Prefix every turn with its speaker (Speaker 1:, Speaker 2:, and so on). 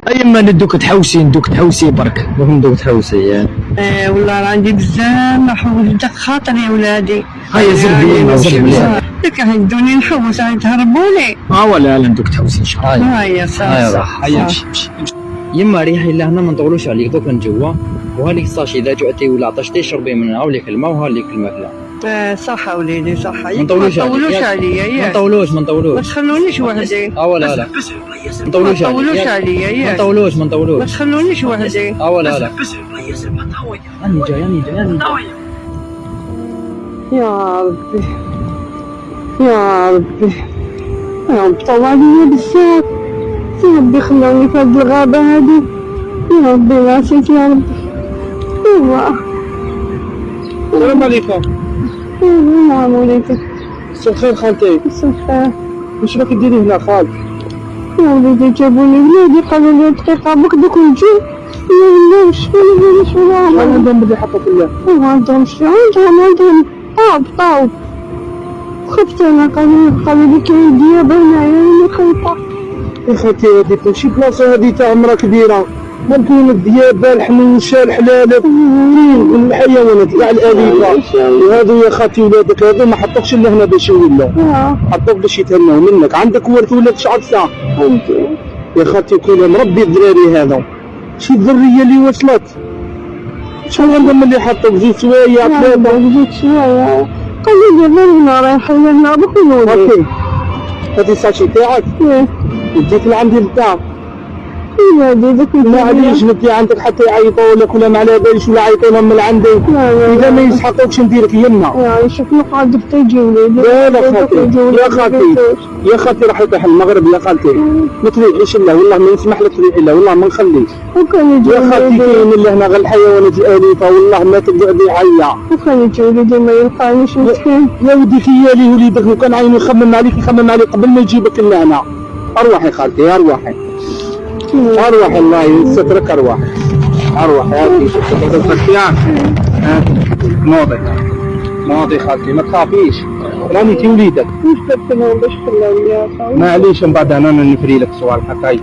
Speaker 1: ايما ندوك تحوسي برك.
Speaker 2: ندوك تحوسي.
Speaker 3: والله راه عندي بزاف نحوس داك خاطري يا ولادي.
Speaker 1: هيا زربي
Speaker 3: لك هيدوني نحوس تهربوني.
Speaker 1: ولا ندوك تحوسي ان شاء الله.
Speaker 3: هيا صافي.
Speaker 1: هيا نمشي.
Speaker 2: يما ريحي لهنا ما نطولوش عليك دوك من جوا، وهاليك الصاشي اذا جوعتي ولا عطشتي شربي منها، وهاليك الماء وهاليك الماكله.
Speaker 3: صح وليدي صح.
Speaker 2: ما نطولوش
Speaker 3: عليا
Speaker 2: ما نطولوش
Speaker 3: ما تخلونيش وحدي.
Speaker 2: ولا لا ما نطولوش
Speaker 3: عليا.
Speaker 2: ما نطولوش
Speaker 3: ما تخلونيش وحدي.
Speaker 2: ولا لا. راني جاي.
Speaker 3: يا ربي يا رب طول عليا بزاف. يا ربي خلوني في هاد الغابة هادي. يا ربي راسك يا ربي.
Speaker 1: السلام عليكم.
Speaker 3: نعم وليدي.
Speaker 1: مساء الخير خالتي.
Speaker 3: مساء الخير.
Speaker 1: واش راكي ديري هنا خال؟
Speaker 3: يا وليدي جابوني ولادي قالوا لي دقيقة بك دوك نجي. يا وليدي شنو
Speaker 1: عندهم اللي حطوا فيا.
Speaker 3: ما عندهمش. عندهم طاوب. خفت انا قالوا لي كاين ديابة هنايا اللي خايفة.
Speaker 1: يا خالتي هادي ماشي بلاصة هادي تاع عمرها كبيرة، ممكن الديابة الحنوشة الحلالة كاين الحيوانات كاع الأليفة، وهادو يا خالتي ولادك هادو ما حطوكش الا هنا باش يولوا، حطوك باش يتهناو منك. عندك ورث ولاد شعر ساعة يا خالتي وكيلا مربي الدراري هذا. شي الذرية اللي وصلت شحال عندهم اللي حطوك؟ زوج سوايع ثلاثة؟
Speaker 3: زوج سوايع. قالوا لي هنا رايحين هنا بخلوني.
Speaker 1: هادي الساشي تاعك؟ وديك لعندي للدار. معليش ندي عندك حتى يعيطوا لك ولا ما على باليش ولا يعيطوا لهم من عندي. اذا ما يسحقوكش نديرك يما.
Speaker 3: شوف نقعد تجي وليدي.
Speaker 1: لا خالتي يا خالتي راح يطيح المغرب يا خالتي. ما تريحيش الله والله ما نسمح لك تريحي الله والله ما نخليك. يا خالتي كاين اللي هنا غير الحيوانات الاليفه والله ما تقعد يعيا.
Speaker 3: وكان يجي وليدي ما يلقانيش مسكين.
Speaker 1: يا ودي خيالي وليدك وكان عيني يخمم عليك قبل ما يجيبك لهنا. ارواحي خالتي ارواحي الله يسترك ارواحي هاتي الفتيان. نوضي خالتي ما تخافيش راني كي وليدك.
Speaker 3: واش درت لهم باش خلاوني يا خاوي؟
Speaker 1: معليش من بعد انا نفري لك سؤال حكاي.